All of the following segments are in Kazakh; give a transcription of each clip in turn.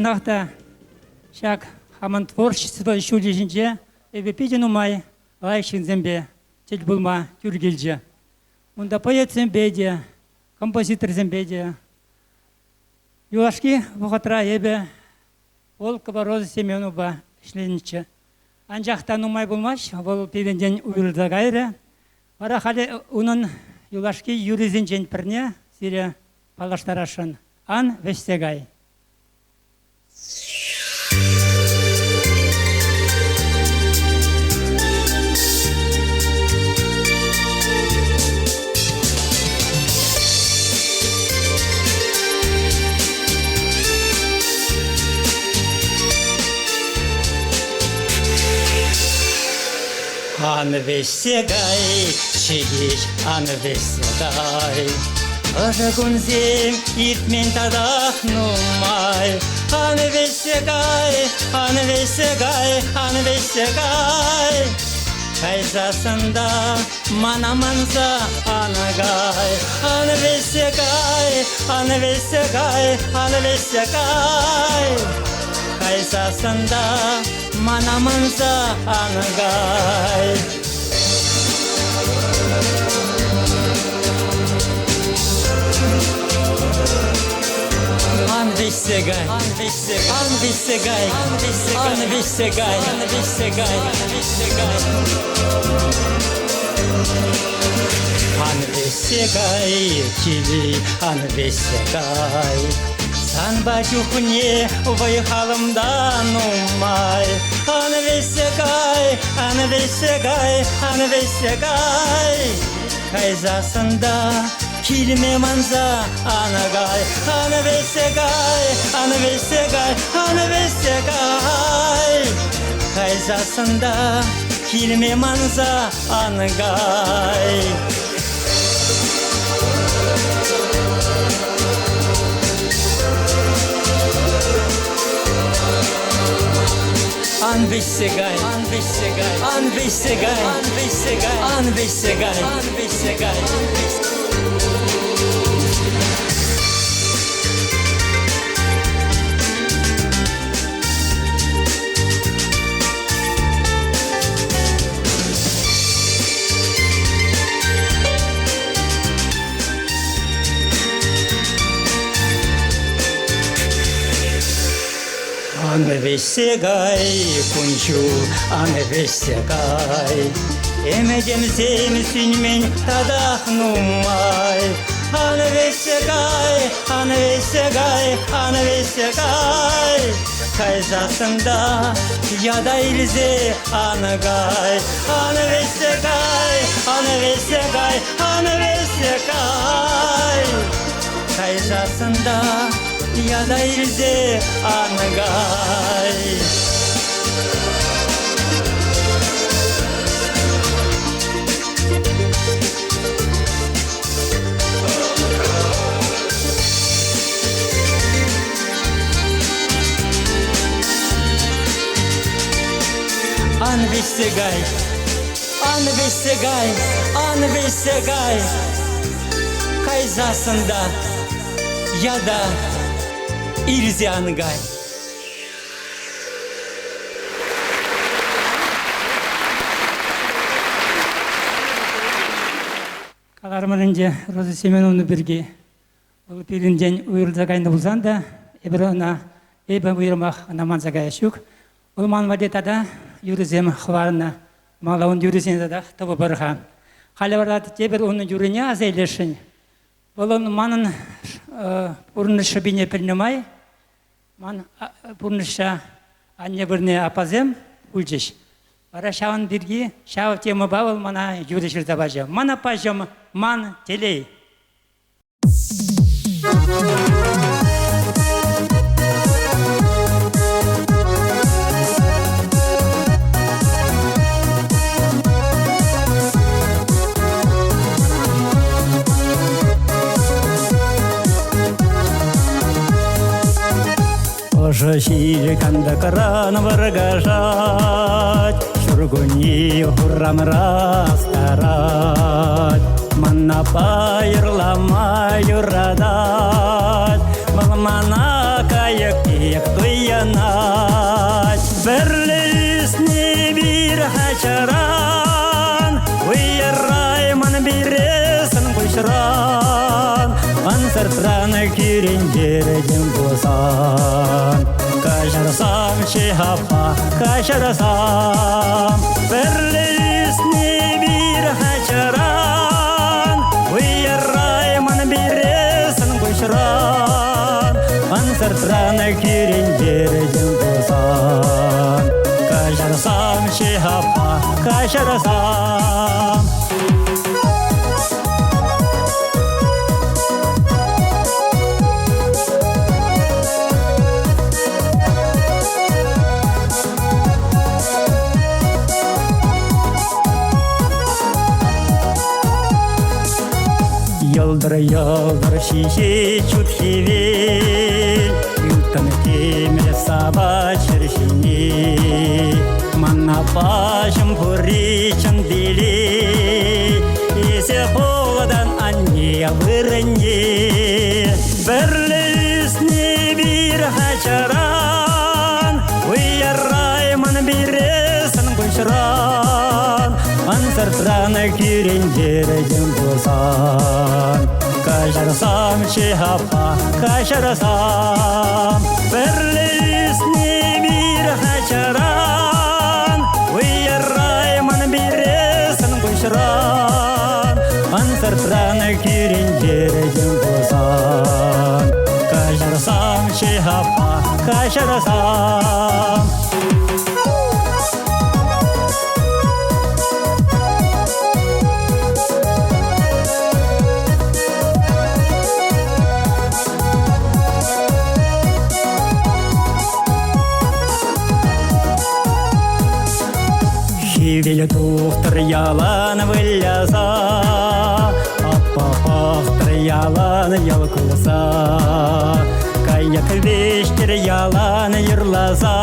нахта шак хаман творчество шулежинже эбепиден умай лайшин зембе тел булма тюргелже. Унда поэт зембеде, композитор зембеде. Юлашки вохатра ебе ол Кабароза Семенова шлениче. Анжақтан умай булмаш, ол певенден уйылда гайры. Бара халі унын юлашки юризен жен пірне сире палаштарашын. Ан вестегай. Ан вестегай, чигиш, ан вестегай. Ажагунзем итмен тадахнумай. Ан вестегай, ан вестегай, ан вестегай. Кайзасында манаманза анагай. Ан вестегай, ан вестегай, ан вестегай. Кайзасында манаманза анагай. Ан вестегай, ан вестегай, ан вестегай, ан вестегай, ан вестегай, ан вестегай. Ан вестегай, кили, ан вестегай. Санба чухне вайхалымда нумай. Ан вестегай, ан вестегай, ан вестегай. Кайзасында килме манза анагай. Ан вестегай, ан вестегай, ан вестегай. Кайзасында килме манза анагай. Ан вестегай, ан вестегай, ан вестегай, ан вестегай, ан вестегай, ан вестегай. Ан вестегай, кунчу, ан вестегай. Эмедем зем синмен тадахнумай. Ан вестегай, ан вестегай, ан вестегай. Кайзасында яда илзе анагай. Ан вестегай, ан вестегай, ан вестегай. Кайзасында яда илзе анагай. Ан вестегай, ан вестегай, ан вестегай. Кайзасында яда илзе анагай. Каларманынже Роза Семеновна бірге бұл пелінден уйырдағайны болсан да, эбі уйырмақ наманзағай шүк. Ол ман вадетада юризем хварына, малауын юризен да табы барға. Халі барады тебір оның юрине аз әйлешін. Бұл манын бұрынышы біне пілнімай, ман бұрыныша анне бірне апазем үлжеш. Бара шауын бірге, шау темі бауыл мана юришір табажы. Мана пажым, ман телей. Ожа ширканда кран варгажать, шургуни хуррам растарать, манна пайырлама юрадать, малмана каяк той уянать. Бірлісні бір хачаран, уйырайман бересін құшыран, ансыртраны күйрендерден бозан. Кашырсам шехапа, кашырсам, бірлісні бір хачаран, уйырайман бересін құшыран, ансыртраны күйрендерден бозан. Кашырсам шехапа, кашырсам. Yıldır şişe çuthivel, Yuttan temel saba çirşini, Manna başım puri çandili, Ese poldan anne vırınye. Birlisni bir haçaran, Uyarayman biresin kuşran, Ansırtranı kürencerden bozan. Kaşarsam şehapa, kaşarsam, birlisni bir haçaran, Uyarayman biresin kuşran, Ansırtranı kürencerden bozan. Kaşarsam şehapa, kaşarsam. Хивель тухтыр ялан выляза, Аппахтыр ялан ялкылса, Каяк вештер ялан йырласа,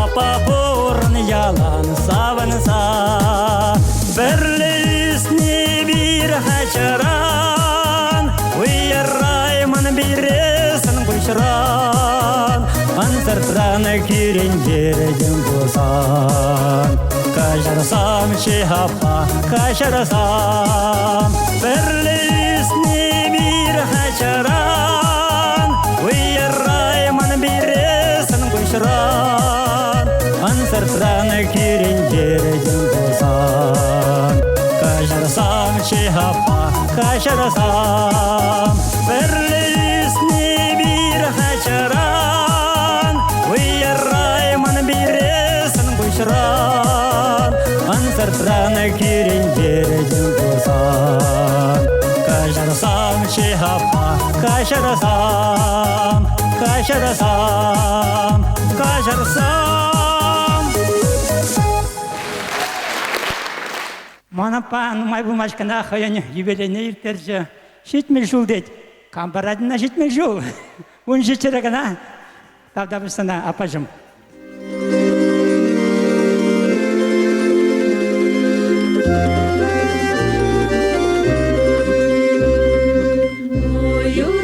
Аппахурн ялан савынса. Бірлісні бір хачаран, Uyarayman бересін құшыран, Ансыртраны күрендерден бозан. Kaşarsam şehapa, kaşarsam, Birlisni bir haçaran, Uyarayman biresin kuşran, Ansırtranı kürencerden bozan. Kaşarsam şehapa, kaşarsam, Birlisni bir haçaran, Uyarayman biresin kuşran, Ansırtranı kürencerden bozan. Kaşarsam şehapa, kaşarsam, kaşarsam, kaşarsam. Манапан майбумашкана хаян юбилейный иртерже шитмел жул дейт. Камбарадина шитмел жул. Он жичерегана тавдабыстана апажым. Я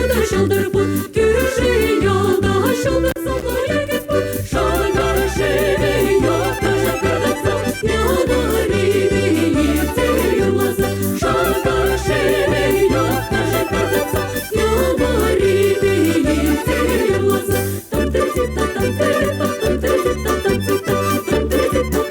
да шалдыр бур, күші ялда шалдыр сапла егет бур, шалға шебе йоқта жапырдатса, ялда рибе ерте юрласа, шалға шебе йоқта жапырдатса, ялда рибе ерте юрласа, там-тыр-ти-та, там-тыр-ти-та, там-тыр-ти-та, там-тыр-ти-та, там-тыр-ти-та,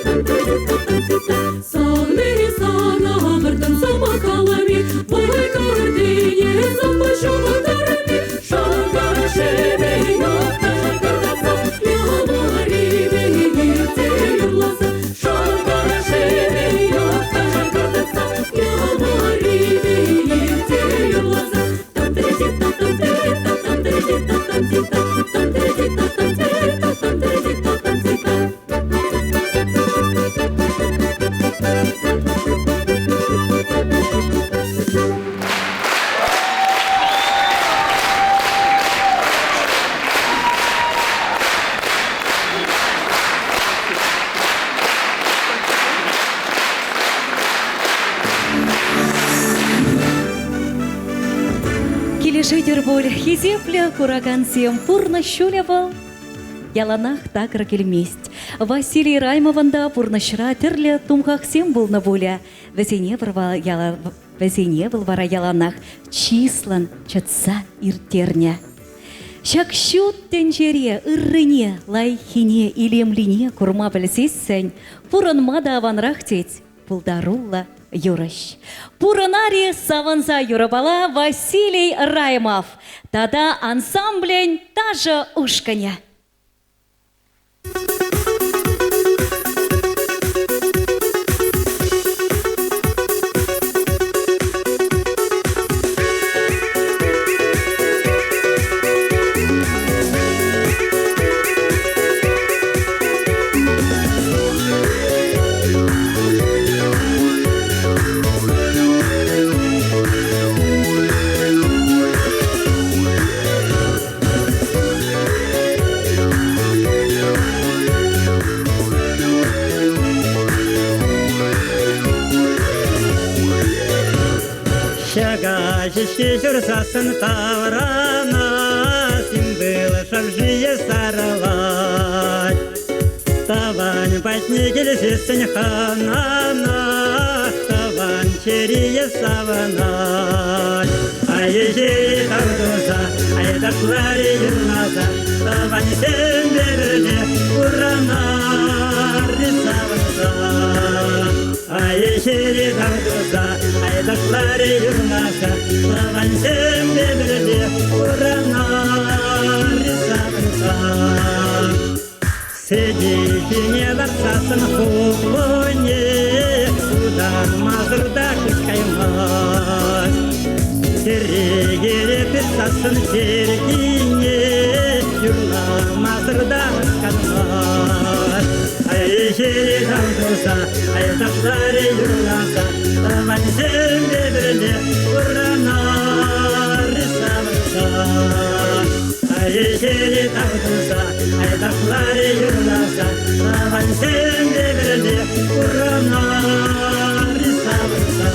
там-тыр-ти-та, там-тыр-ти-та. Саны сана бырдым самакалами, бой көрдіне запашуға тарами, шалға шебе йоқта жапырдатса, ялда рибе ерте юрласа, шалға шебе йоқта жапырдатса, ялда рибе ерте юрласа, там-тыр-ти-та, там-тыр-ти-та, там-тыр-ти-та, там-тыр-ти-та, там-тыр-ти-та, там-тыр-ти-та, там-тыр-ти-та, там-тыр-ти-та. Келешейдер боль, хизепля кураган сем пурна шулева. Яланах такыр келмест. Василий Раймованда пурнашра терле тумхах сем был на воля. Везене был вара яланах числан чатса иртерня. Шакшут тенжере, ыррыне, лайхине, илемлине курма білсессен, пуран мада аванрахтеть, пулдарулла юраш. Пуранари саванза юрабала Василий Раймов. Тада ансамблень даже ушканя. Шишки журсасын таврана, симбыла шавжие саралать. Тавань патни келесесен ханана, тавань черие саванать. Ай-ей-ей, тавдуза, ай-дашлари юрназа, тавань сендерде, урана, рисаванза. Ай-ей-ей, тавдуза, ай-дашлари юрназа, тавань сендерде, урана, рисаванза. Сидите барсасын хулоне, удан мазырда кышкаймас. Сергере писасын сергине, юрна мазырда кышкаймас. Ай-жери тамтуса, ай-ташлари юрнаса, тавань сендерде, урана, рисаванза. Ай-жери тамтуса, ай-ташлари юрнаса, тавань сендерде, урана, рисаванза.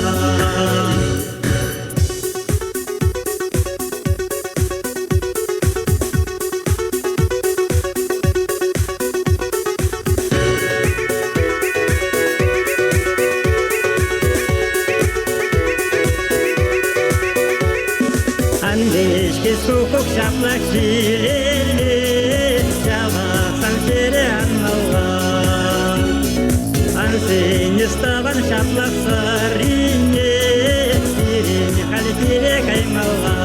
Андешки сукук шаплак жирели, шавасан жере анмалла. Ансене ставан шаплак сарине, сирене халбире каймалла.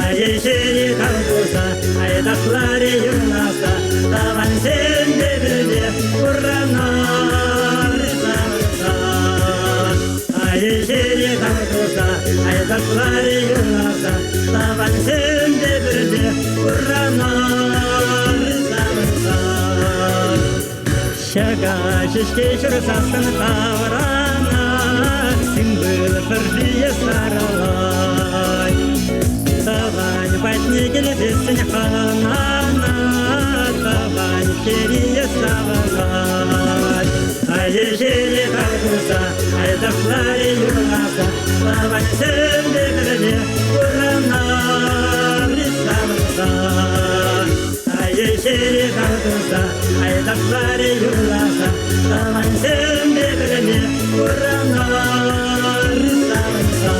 Ай-жери тамтуса, ай-ташлари юрнаса, таван сендерде, урана, рисаванза. Ай-жери тамтуса, ай-ташлари юрнаса, таван сендерде, урана, рисаванза. Шага шишки журсасын таврана, симбыла шаржие саралай. Тавань патни келесесен ханана, тавань черие саванать. Ай-жери тамтуса, ай-ташлари юрнаса, тавань сендерде, айташларе юрласа, Таван сенде білеме Уранар саванса.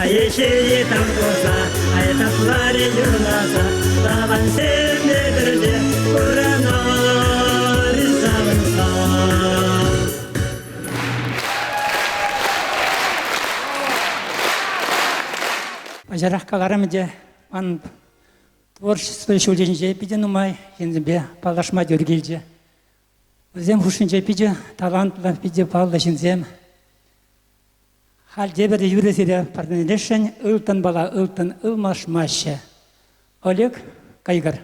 Ayşe'yi tam kosa, aytaşları yurlasa, Tavan sevmedirdi, Kur'an'ar savunsa. Ажарахкаларым же ан творчество шулденже пиде нумай ензембе палашма дюргилже. Өзем хушинже пиде талантлы пиде палла шинзем. Хал дебере юресире партнерешен ылтын бала ылтын ылмаш маще. Олег Кайгар.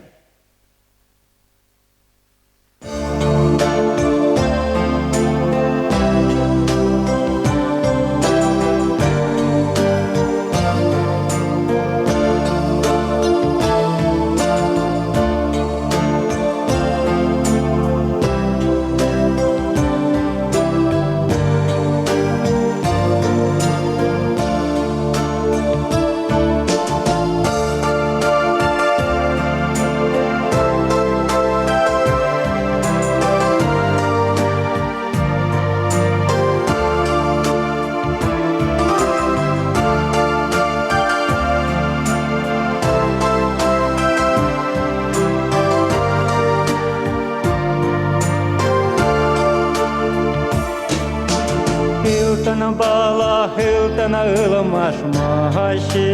Hiltana bala, hiltana ılmaş maşe,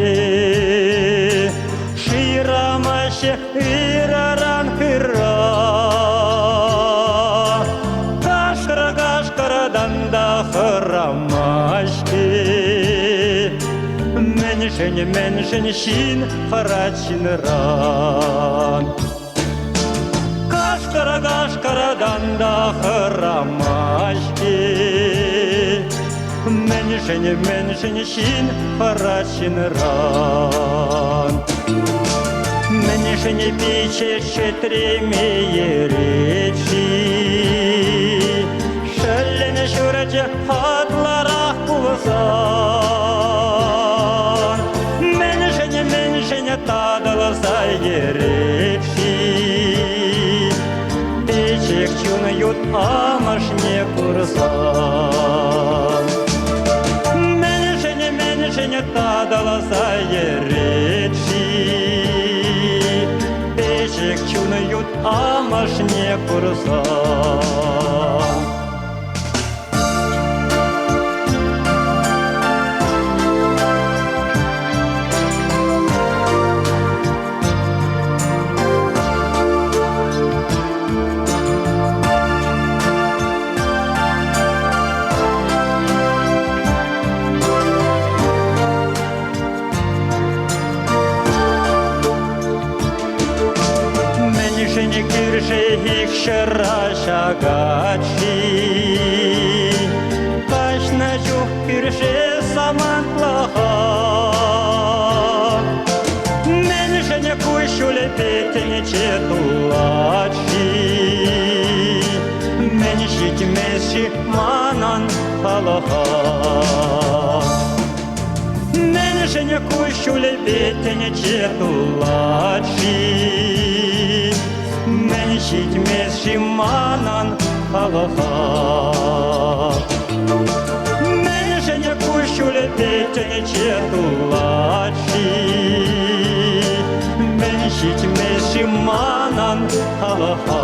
Şira maşe, iraran hırra. Kaşkara kaşkaradan da hırra maşke, Menşen şin haraçin ran. Kaşkara kaşkaradan da hırra maşke, Menşen şin haraçin ran. Menşen piçe şetremeye reçi, Şöllene şuracı hatlara bulsan. Menşen tadılsa yereçi, Piçek çunuyut amaş ne kursan. Menşen tadılsa yereçi, Piçek çunuyut amaş ne kursan. Menşeni kirşe hikşera şagatşi, Kaşna juh kirşe samantlaha. Menşeni kuşule peteni çetulatşi, Menşik mesşi manan halaha. Menşeni kuşule peteni çetulatşi, Menşik mesşi manan halaha. Menşeni kuşule peteni çetulatşi, Menşik mesşi manan halaha.